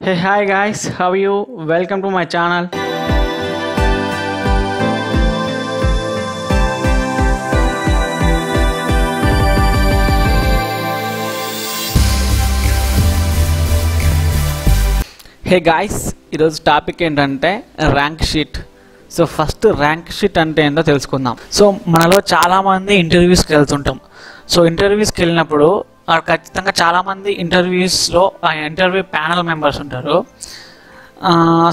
Hey, hi guys, how are you? Welcome to my channel. Hey guys, ఈరోజు topic ఏంటంటే rank sheet. So first rank sheet అంటే ఏంటో తెలుసుకుందాం. So మనలో చాలామంది ఇంటర్వ్యూస్కి వెళ్తుంటాం. సో ఇంటర్వ్యూస్కి వెళ్ళినప్పుడు ఖచ్చితంగా చాలామంది ఇంటర్వ్యూస్లో ఇంటర్వ్యూ ప్యానల్ మెంబర్స్ ఉంటారు.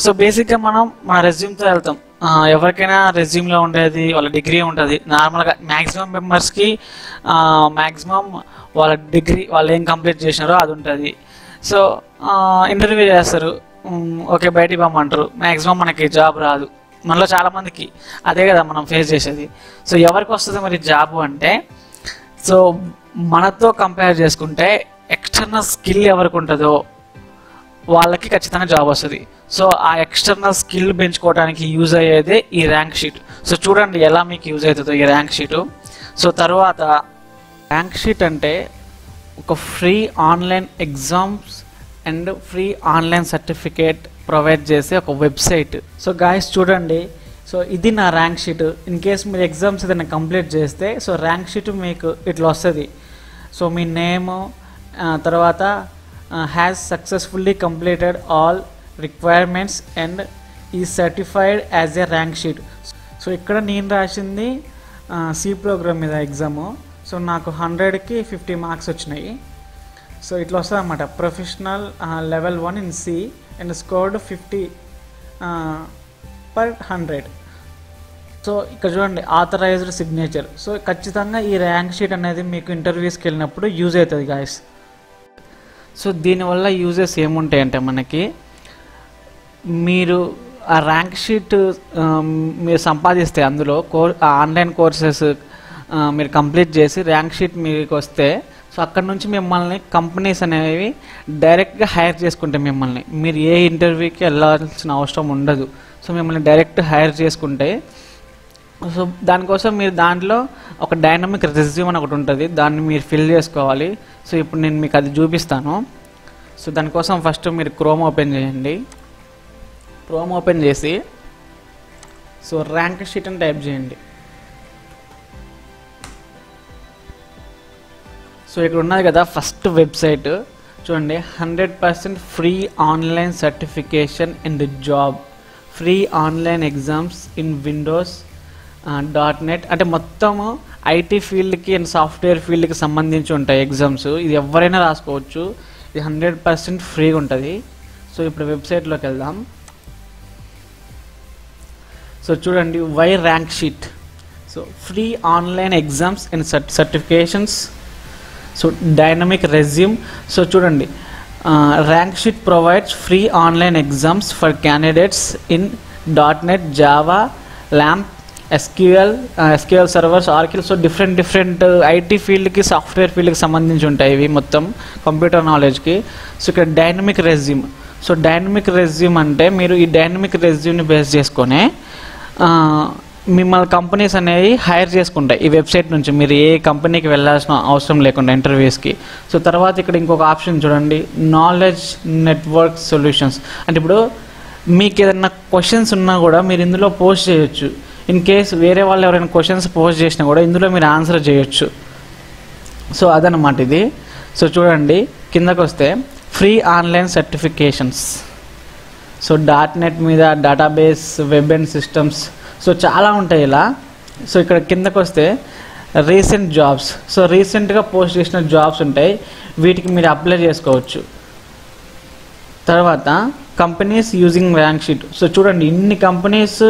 సో బేసిక్గా మనం మన రెజ్యూమ్తో వెళ్తాం. ఎవరికైనా రెజ్యూమ్లో ఉండేది వాళ్ళ డిగ్రీ ఉంటుంది. నార్మల్గా మ్యాక్సిమం మెంబర్స్కి మ్యాక్సిమం వాళ్ళ డిగ్రీ వాళ్ళు ఏం కంప్లీట్ చేసినారో అది ఉంటుంది. సో ఇంటర్వ్యూ చేస్తారు, ఓకే బయటికి పంపమంటారు. మ్యాక్సిమం మనకి జాబ్ రాదు. మనలో చాలామందికి అదే కదా మనం ఫేస్ చేసేది. సో ఎవరికి వస్తుంది మరి జాబ్ అంటే, సో మనతో కంపేర్ చేసుకుంటే ఎక్స్టర్నల్ స్కిల్ ఎవరికి ఉంటుందో వాళ్ళకి ఖచ్చితంగా జాబ్ వస్తుంది. సో ఆ ఎక్స్టర్నల్ స్కిల్ పెంచుకోవడానికి యూజ్ అయ్యేదే ఈ ర్యాంక్ షీట్. సో చూడండి ఎలా మీకు యూజ్ అవుతుందో ఈ ర్యాంక్ షీటు. సో తర్వాత ర్యాంక్ షీట్ అంటే ఒక free online exams and free online certificate provide చేసే ఒక వెబ్సైట్. సో గాయస్ చూడండి, సో ఇది నా ర్యాంక్ షీట్. ఇన్ కేస్ మీరు ఎగ్జామ్స్ ఏదైనా కంప్లీట్ చేస్తే సో ర్యాంక్ షీట్ మీకు ఇట్లా వస్తుంది. సో మీ నేము, తర్వాత has successfully completed all requirements and ఈ certified as a rank sheet. So ఇక్కడ నేను రాసింది సి ప్రోగ్రామ్ మీద ఎగ్జాము. సో నాకు 100కి 50 మార్క్స్ వచ్చినాయి. సో ఇట్లా వస్తుంది అన్నమాట. Professional level 1 in C and scored 50 per 100. So ఇక్కడ చూడండి ఆథరైజ్డ్ సిగ్నేచర్. సో ఖచ్చితంగా ఈ ర్యాంక్ షీట్ అనేది మీకు ఇంటర్వ్యూస్కి వెళ్ళినప్పుడు యూజ్ అవుతుంది గాయస్. సో దీనివల్ల యూజెస్ ఏముంటాయంటే, మనకి మీరు ఆ ర్యాంక్ షీట్ మీరు సంపాదిస్తే అందులో ఆన్లైన్ కోర్సెస్ మీరు కంప్లీట్ చేసి ర్యాంక్ షీట్ మీకు వస్తే, సో అక్కడ నుంచి మిమ్మల్ని కంపెనీస్ అనేవి డైరెక్ట్గా హైర్ చేసుకుంటే మిమ్మల్ని మీరు ఏ ఇంటర్వ్యూకి వెళ్ళాల్సిన అవసరం ఉండదు. సో మిమ్మల్ని డైరెక్ట్ హైర్ చేసుకుంటే, సో దానికోసం మీరు దాంట్లో ఒక డైనమిక్ రెజ్యూమ్ అని ఒకటి ఉంటుంది, దాన్ని మీరు ఫిల్ చేసుకోవాలి. సో ఇప్పుడు నేను మీకు అది చూపిస్తాను. సో దానికోసం ఫస్ట్ మీరు క్రోమ్ ఓపెన్ చేయండి. క్రోమ్ ఓపెన్ చేసి సో ర్యాంక్ షీట్ అని టైప్ చేయండి. సో ఇక్కడ ఉన్నది కదా ఫస్ట్ వెబ్సైట్ చూడండి, 100% free online certification and job, free online exams in Windows .net. అంటే మొత్తము ఐటీ ఫీల్డ్కి అండ్ సాఫ్ట్వేర్ ఫీల్డ్కి సంబంధించి ఉంటాయి ఎగ్జామ్స్. ఇది ఎవరైనా రాసుకోవచ్చు. ఇది 100% ఫ్రీగా ఉంటుంది. సో ఇప్పుడు వెబ్సైట్లోకి వెళ్దాం. సో చూడండి, why rank sheet. So free online exams and certifications, so dynamic resume. So చూడండి, rank sheet provides free online exams for candidates in .net, Java, LAMP, SQL servers, Oracle. So different IT ఫీల్డ్కి software ఫీల్డ్కి సంబంధించి ఉంటాయి ఇవి మొత్తం, computer నాలెడ్జ్కి. So ఇక్కడ dynamic resume. So dynamic resume అంటే మీరు ఈ డైనమిక్ రెజ్యూమ్ని బేస్ చేసుకొని మిమ్మల్ని కంపెనీస్ అనేవి హైర్ చేసుకుంటాయి ఈ వెబ్సైట్ నుంచి, మీరు ఏ కంపెనీకి వెళ్ళాల్సిన అవసరం లేకుండా ఇంటర్వ్యూస్కి. సో తర్వాత ఇక్కడ ఇంకొక ఆప్షన్ చూడండి, నాలెడ్జ్ నెట్వర్క్ సొల్యూషన్స్. అంటే ఇప్పుడు మీకు ఏదైనా క్వశ్చన్స్ ఉన్నా కూడా మీరు ఇందులో పోస్ట్ చేయొచ్చు. ఇన్ కేస్ వేరే వాళ్ళు ఎవరైనా క్వశ్చన్స్ పోస్ట్ చేసినా కూడా ఇందులో మీరు ఆన్సర్ చేయొచ్చు. సో అదనమాట ఇది. సో చూడండి కిందకు వస్తే free online certifications. So .net మీద database, web and systems, so చాలా ఉంటాయి ఇలా. సో ఇక్కడ కిందకు వస్తే రీసెంట్ జాబ్స్. సో రీసెంట్గా పోస్ట్ చేసిన జాబ్స్ ఉంటాయి, వీటికి మీరు అప్లై చేసుకోవచ్చు. తర్వాత companies using rank sheet. So చూడండి ఇన్ని కంపెనీస్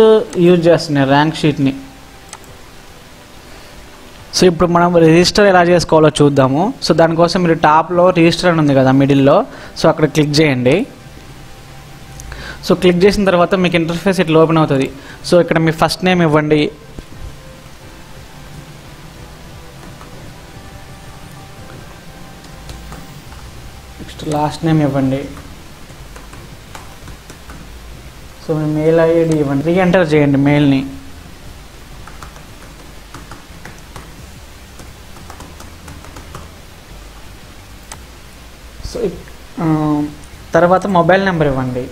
యూజ్ చేస్తున్నాయి ర్యాంక్ షీట్ని. సో ఇప్పుడు మనం రిజిస్టర్ ఎలా చేసుకోవాలో చూద్దాము. సో దానికోసం మీరు టాప్లో రిజిస్టర్ అని ఉంది కదా మిడిల్లో, సో అక్కడ క్లిక్ చేయండి. సో క్లిక్ చేసిన తర్వాత మీకు ఇంటర్ఫేస్ ఇట్లా ఓపెన్ అవుతుంది. సో ఇక్కడ మీ ఫస్ట్ నేమ్ ఇవ్వండి, నెక్స్ట్ లాస్ట్ నేమ్ ఇవ్వండి, సో మీ మెయిల్ ఐడి ఇవ్వండి, రీఎంటర్ చేయండి మెయిల్ని. సో తర్వాత మొబైల్ నెంబర్ ఇవ్వండి.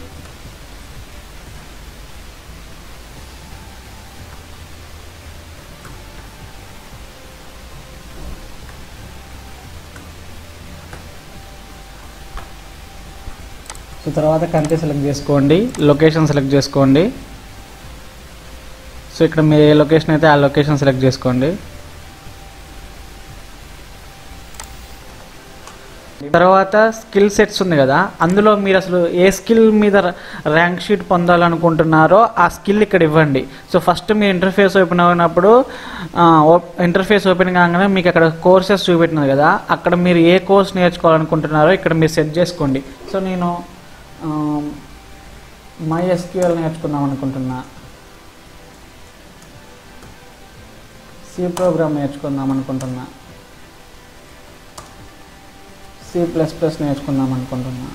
సో తర్వాత కంట్రీ సెలెక్ట్ చేసుకోండి, లొకేషన్ సెలెక్ట్ చేసుకోండి. సో ఇక్కడ మీరు ఏ లొకేషన్ అయితే ఆ లొకేషన్ సెలెక్ట్ చేసుకోండి. తర్వాత స్కిల్ సెట్స్ ఉంది కదా, అందులో మీరు అసలు ఏ స్కిల్ మీద ర్యాంక్ షీట్ పొందాలనుకుంటున్నారో ఆ స్కిల్ ఇక్కడ ఇవ్వండి. సో ఫస్ట్ మీరు ఇంటర్ఫేస్ ఓపెన్ అయినప్పుడు ఇంటర్ఫేస్ ఓపెన్ కాగానే మీకు అక్కడ కోర్సెస్ చూపెట్టినది కదా, అక్కడ మీరు ఏ కోర్స్ నేర్చుకోవాలనుకుంటున్నారో ఇక్కడ మీరు సెట్ చేసుకోండి. సో నేను MySQL నేర్చుకుందాం అనుకుంటున్నా, సి ప్రోగ్రామ్ నేర్చుకుందాం అనుకుంటున్నా, C++ నేర్చుకుందాం అనుకుంటున్నా.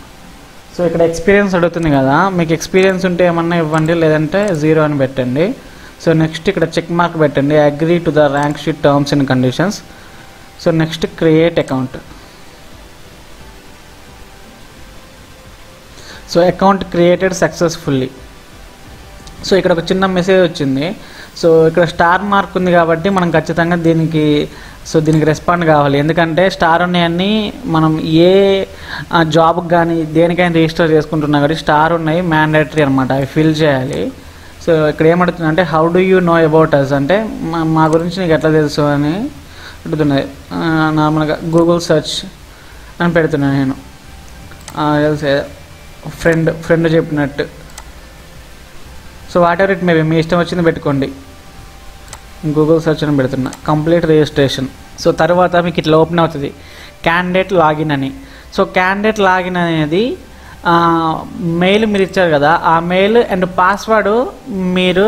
సో ఇక్కడ ఎక్స్పీరియన్స్ అడుగుతుంది కదా, మీకు ఎక్స్పీరియన్స్ ఉంటే ఏమన్నా ఇవ్వండి, లేదంటే 0 అని పెట్టండి. సో నెక్స్ట్ ఇక్కడ చెక్ మార్క్ పెట్టండి, agree to the rank sheet terms and conditions. So next create account. So account created successfully. So ఇక్కడ ఒక చిన్న మెసేజ్ వచ్చింది. సో ఇక్కడ స్టార్ మార్క్ ఉంది కాబట్టి మనం ఖచ్చితంగా దీనికి రెస్పాండ్ కావాలి. ఎందుకంటే స్టార్ ఉన్నాయన్నీ మనం ఏ జాబ్కి కానీ దేనికైనా రిజిస్టర్ చేసుకుంటున్నా కాబట్టి స్టార్ ఉన్నాయి, మ్యాండేటరీ అనమాట, అవి ఫిల్ చేయాలి. సో ఇక్కడ ఏమడుతుంది అంటే how do you know about us అంటే మా గురించి నీకు ఎట్లా తెలుసు అని అడుగుతున్నది. నార్మల్గా గూగుల్ సెర్చ్ అని పెడుతున్నాను నేను, తెలుసు ఫ్రెండ్ చెప్పినట్టు. So whatever it may be, మీ ఇష్టం వచ్చింది పెట్టుకోండి. గూగుల్ సెర్చ్ అని పెడుతున్నా, కంప్లీట్ రిజిస్ట్రేషన్. సో తర్వాత మీకు ఇట్లా ఓపెన్ అవుతుంది క్యాండిడేట్ లాగిన్ అని. సో క్యాండిడేట్ లాగిన్ అనేది మెయిల్ మీరు ఇచ్చారు కదా, ఆ మెయిల్ అండ్ పాస్వర్డ్ మీరు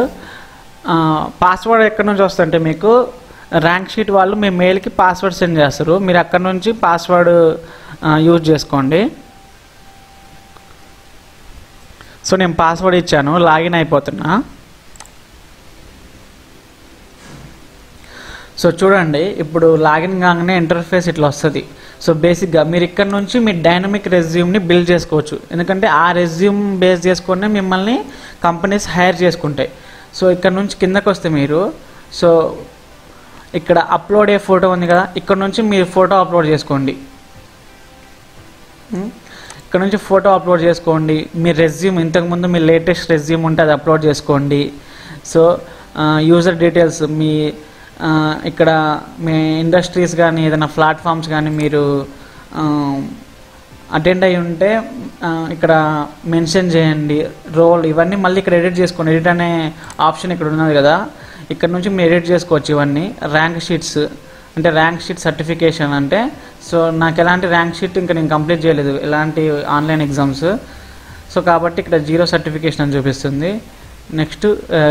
పాస్వర్డ్ ఎక్కడి నుంచి వస్తుంటే మీకు ర్యాంక్ షీట్ వాళ్ళు మీ మెయిల్కి పాస్వర్డ్ సెండ్ చేస్తారు, మీరు అక్కడ నుంచి పాస్వర్డ్ యూజ్ చేసుకోండి. సో నేను పాస్వర్డ్ ఇచ్చాను, లాగిన్ అయిపోతున్నా. సో చూడండి ఇప్పుడు లాగిన్ కాగానే ఇంటర్ఫేస్ ఇట్లా వస్తుంది. సో బేసిక్గా మీరు ఇక్కడ నుంచి మీ డైనమిక్ రెజ్యూమ్ని బిల్డ్ చేసుకోవచ్చు, ఎందుకంటే ఆ రెజ్యూమ్ బేస్ చేసుకునే మిమ్మల్ని కంపెనీస్ హైర్ చేసుకుంటాయి. సో ఇక్కడ నుంచి కిందకు వస్తే మీరు సో ఇక్కడ అప్లోడ్ ఏ ఫోటో ఉంది కదా, ఇక్కడ నుంచి మీరు ఫోటో అప్లోడ్ చేసుకోండి. ఇక్కడ నుంచి ఫోటో అప్లోడ్ చేసుకోండి. మీ రెజ్యూమ్ ఇంతకుముందు మీ లేటెస్ట్ రెజ్యూమ్ ఉంటే అది అప్లోడ్ చేసుకోండి. సో యూజర్ డీటెయిల్స్ మీ ఇక్కడ మీ ఇండస్ట్రీస్ కానీ ఏదైనా ప్లాట్ఫామ్స్ కానీ మీరు అటెండ్ అయి ఉంటే ఇక్కడ మెన్షన్ చేయండి. రోల్ ఇవన్నీ మళ్ళీ ఇక్కడ ఎడిట్ చేసుకోండి. ఎడిట్ అనే ఆప్షన్ ఇక్కడ ఉన్నది కదా, ఇక్కడ నుంచి మీరు ఎడిట్ చేసుకోవచ్చు ఇవన్నీ. ర్యాంక్ షీట్స్ అంటే ర్యాంక్ షీట్ సర్టిఫికేషన్ అంటే సో నాకు ఎలాంటి ర్యాంక్ షీట్ ఇంకా నేను కంప్లీట్ చేయలేదు, ఎలాంటి ఆన్లైన్ ఎగ్జామ్స్. సో కాబట్టి ఇక్కడ 0 సర్టిఫికేషన్ అని చూపిస్తుంది. Next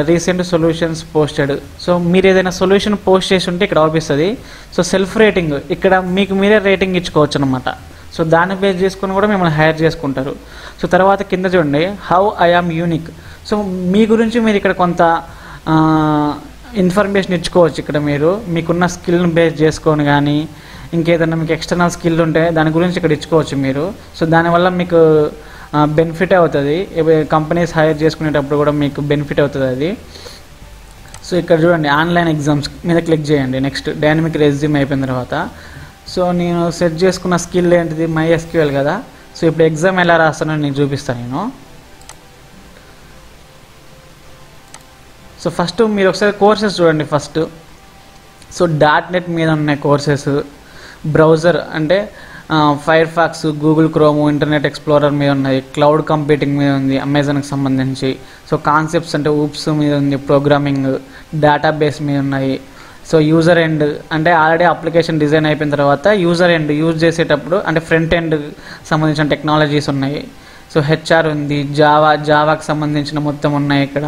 recent solutions posted. So మీరు ఏదైనా సొల్యూషన్ పోస్ట్ చేసి ఉంటే ఇక్కడ ఆపిస్తుంది. సో సెల్ఫ్ రేటింగ్ ఇక్కడ మీకు మీరే రేటింగ్ ఇచ్చుకోవచ్చు అనమాట. సో దాన్ని బేస్ చేసుకుని కూడా మిమ్మల్ని హైర్ చేసుకుంటారు. సో తర్వాత కింద చూడండి how I am unique. So మీ గురించి మీరు ఇక్కడ కొంత ఇన్ఫర్మేషన్ ఇచ్చుకోవచ్చు. ఇక్కడ మీరు మీకున్న స్కిల్ని బేస్ చేసుకొని కానీ ఇంకేదైనా మీకు ఎక్స్టర్నల్ స్కిల్ ఉంటే దాని గురించి ఇక్కడ ఇచ్చుకోవచ్చు మీరు. సో దానివల్ల మీకు బెనిఫిట్ అవుతుంది, కంపెనీస్ హైర్ చేసుకునేటప్పుడు కూడా మీకు బెనిఫిట్ అవుతుంది అది. సో ఇక్కడ చూడండి ఆన్లైన్ ఎగ్జామ్స్ మీద క్లిక్ చేయండి. నెక్స్ట్ డైనమిక్ రెజ్యూమ్ అయిపోయిన తర్వాత సో నేను సెట్ చేసుకున్న స్కిల్ ఏంటిది, MySQL కదా. సో ఇప్పుడు ఎగ్జామ్ ఎలా రాస్తానో నీకు చూపిస్తాను నేను. సో ఫస్ట్ మీరు ఒకసారి కోర్సెస్ చూడండి ఫస్ట్. సో .NET మీద ఉన్నాయి కోర్సెస్. బ్రౌజర్ అంటే Firefox, Google Chrome, Internet Explorer మీద ఉన్నాయి. క్లౌడ్ కంప్యూటింగ్ మీద ఉంది, అమెజాన్కి సంబంధించి. సో కాన్సెప్ట్స్ అంటే ఊప్స్ మీద ఉంది, ప్రోగ్రామింగ్, డేటాబేస్ మీద ఉన్నాయి. సో యూజర్ ఎండ్ అంటే ఆల్రెడీ అప్లికేషన్ డిజైన్ అయిపోయిన తర్వాత యూజర్ ఎండ్ యూజ్ చేసేటప్పుడు అంటే ఫ్రంట్ ఎండ్ సంబంధించిన టెక్నాలజీస్ ఉన్నాయి. సో HR ఉంది, జావాకి సంబంధించిన మొత్తం ఉన్నాయి ఇక్కడ.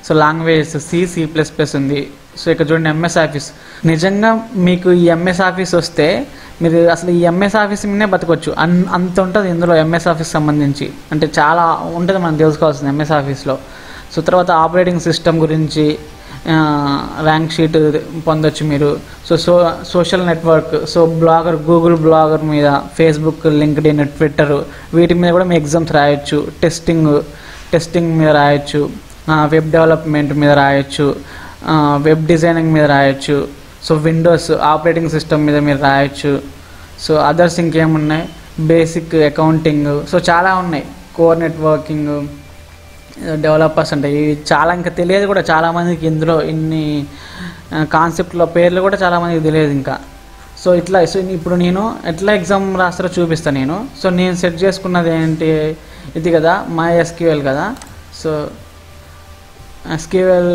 సో లాంగ్వేజెస్ C++ ఉంది. సో ఇక్కడ చూడండి MS ఆఫీస్. నిజంగా మీకు ఈ MS ఆఫీస్ వస్తే మీరు అసలు ఈ MS ఆఫీస్ మీదే బతకొచ్చు, అంత ఉంటుంది ఇందులో MS ఆఫీస్ సంబంధించి. అంటే చాలా ఉంటుంది మనం తెలుసుకోవాల్సింది MS ఆఫీస్లో. సో తర్వాత ఆపరేటింగ్ సిస్టమ్ గురించి, ర్యాంక్ షీట్ పొందొచ్చు మీరు. Social network, blogger, Google blogger మీద, ఫేస్బుక్, లింక్డ్ఇన్, ట్విట్టర్, వీటి మీద కూడా మీ ఎగ్జామ్స్ రాయొచ్చు. టెస్టింగ్ మీద రాయొచ్చు, వెబ్ డెవలప్మెంట్ మీద రాయొచ్చు, వెబ్ డిజైనింగ్ మీద రాయొచ్చు, విండోస్ ఆపరేటింగ్ సిస్టమ్ మీద మీరు రాయొచ్చు. అదర్స్ ఇంకేమున్నాయి, బేసిక్ అకౌంటింగ్, చాలా ఉన్నాయి. కోర్ నెట్వర్కింగ్, డెవలపర్స్ అంటే ఇవి చాలా ఇంకా తెలియదు కూడా చాలామందికి. ఇందులో ఇన్ని కాన్సెప్ట్లో పేర్లు కూడా చాలామందికి తెలియదు ఇంకా. ఇప్పుడు నేను ఎట్లా ఎగ్జామ్ రాస్తారో చూపిస్తాను నేను. నేను సెట్ చేసుకున్నది ఏంటి, ఇది కదా MySQL కదా. SQL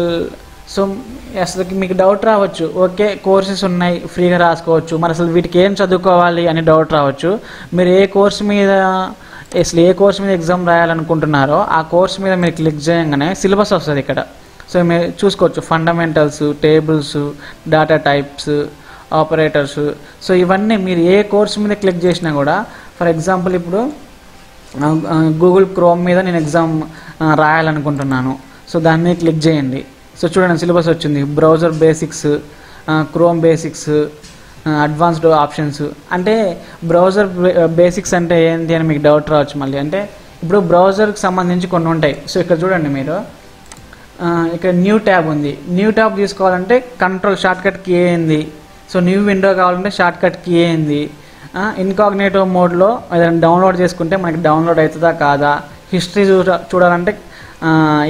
అసలు మీకు డౌట్ రావచ్చు, ఓకే కోర్సెస్ ఉన్నాయి ఫ్రీగా రాసుకోవచ్చు, మరి అసలు వీటికి ఏం చదువుకోవాలి అని డౌట్ రావచ్చు. మీరు ఏ కోర్సు మీద ఎగ్జామ్ రాయాలనుకుంటున్నారో ఆ కోర్స్ మీద మీరు క్లిక్ చేయగానే సిలబస్ వస్తుంది ఇక్కడ. మీరు చూసుకోవచ్చు fundamentals, tables, data types, operators. ఇవన్నీ మీరు ఏ కోర్స్ మీద క్లిక్ చేసినా కూడా, ఫర్ ఎగ్జాంపుల్ ఇప్పుడు గూగుల్ క్రోమ్ మీద నేను ఎగ్జామ్ రాయాలనుకుంటున్నాను. దాన్ని క్లిక్ చేయండి. చూడండి సిలబస్ వచ్చింది. Browser basics, chrome basics, advanced options. అంటే బ్రౌజర్ బేసిక్స్ అంటే ఏంటి అని మీకు డౌట్ రావచ్చు మళ్ళీ. అంటే ఇప్పుడు బ్రౌజర్కి సంబంధించి కొన్ని ఉంటాయి. ఇక్కడ చూడండి మీరు, ఇక్కడ న్యూ ట్యాబ్ ఉంది. న్యూ ట్యాబ్ తీసుకోవాలంటే కంట్రోల్ షార్ట్కట్ కీ ఏంది, న్యూ విండో కావాలంటే షార్ట్కట్ కీ ఏంది, ఇన్కాగ్నేటివ్ మోడ్లో ఏదైనా డౌన్లోడ్ చేసుకుంటే మనకి డౌన్లోడ్ అవుతుందా కాదా, హిస్టరీ చూడాలంటే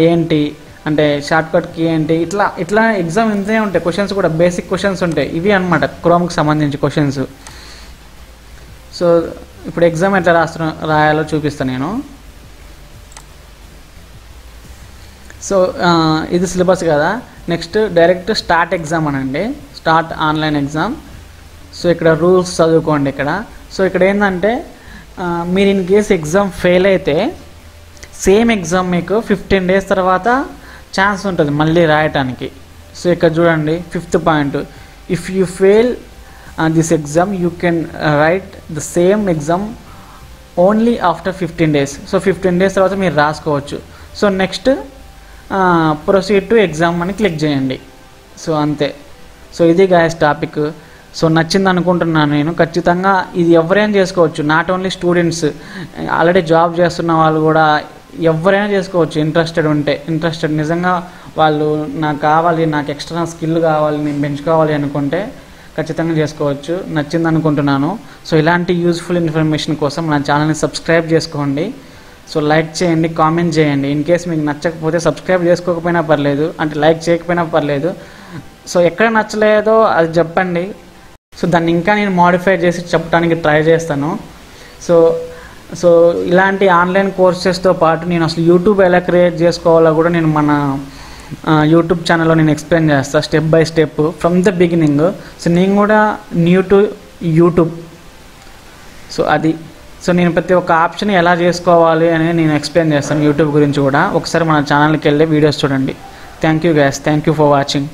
ఏంటి అంటే షార్ట్కట్ కీ ఏంటి, ఇట్లా ఎగ్జామ్ ఇంతే ఉంటాయి. క్వశ్చన్స్ కూడా బేసిక్ క్వశ్చన్స్ ఉంటాయి. ఇవి అనమాట క్రోమ్కి సంబంధించి క్వశ్చన్స్. ఇప్పుడు ఎగ్జామ్ ఎట్లా రాయాలో చూపిస్తాను నేను. ఇది సిలబస్ కదా. నెక్స్ట్ డైరెక్ట్ స్టార్ట్ ఎగ్జామ్ అనండి, స్టార్ట్ ఆన్లైన్ ఎగ్జామ్. ఇక్కడ రూల్స్ చదువుకోండి ఇక్కడ. ఇక్కడ ఏంటంటే మీరు ఇన్ కేస్ ఎగ్జామ్ ఫెయిల్ అయితే సేమ్ ఎగ్జామ్ మీకు 15 days తర్వాత ఛాన్స్ ఉంటుంది మళ్ళీ రాయటానికి. ఇక్కడ చూడండి 5th point, if you fail this exam you can write the same exam only after 15 days. 15 days తర్వాత మీరు రాసుకోవచ్చు. నెక్స్ట్ ప్రొసీడ్ టు ఎగ్జామ్ అని క్లిక్ చేయండి. అంతే. ఇది గాయస్ టాపిక్. నచ్చింది అనుకుంటున్నాను నేను. ఖచ్చితంగా ఇది ఎవరైనా చేసుకోవచ్చు, not only students, already job చేస్తున్న వాళ్ళు కూడా ఎవరైనా చేసుకోవచ్చు. ఇంట్రెస్టెడ్ నిజంగా వాళ్ళు నాకు ఎక్స్ట్రా స్కిల్ కావాలి, నేను పెంచుకోవాలి అనుకుంటే ఖచ్చితంగా చేసుకోవచ్చు. నచ్చింది అనుకుంటున్నాను. ఇలాంటి యూజ్ఫుల్ ఇన్ఫర్మేషన్ కోసం నా ఛానల్ని సబ్స్క్రైబ్ చేసుకోండి. లైక్ చేయండి, కామెంట్ చేయండి. ఇన్ కేస్ మీకు నచ్చకపోతే సబ్స్క్రైబ్ చేసుకోకపోయినా పర్లేదు, అంటే లైక్ చేయకపోయినా పర్లేదు. ఎక్కడ నచ్చలేదో అది చెప్పండి. దాన్ని ఇంకా నేను మాడిఫై చేసి చెప్పడానికి ట్రై చేస్తాను. ఇలాంటి ఆన్లైన్ కోర్సెస్తో పాటు నేను అసలు యూట్యూబ్ ఎలా క్రియేట్ చేసుకోవాలో కూడా నేను మన యూట్యూబ్ ఛానల్లో నేను ఎక్స్ప్లెయిన్ చేస్తాను step by step from the beginning. నేను కూడా న్యూ టు యూట్యూబ్. అది నేను ప్రతి ఒక్క ఆప్షన్ ఎలా చేసుకోవాలి అనేది నేను ఎక్స్ప్లెయిన్ చేస్తాను యూట్యూబ్ గురించి కూడా. ఒకసారి మన ఛానల్కి వెళ్ళి వీడియోస్ చూడండి. Thank you guys, thank you for watching.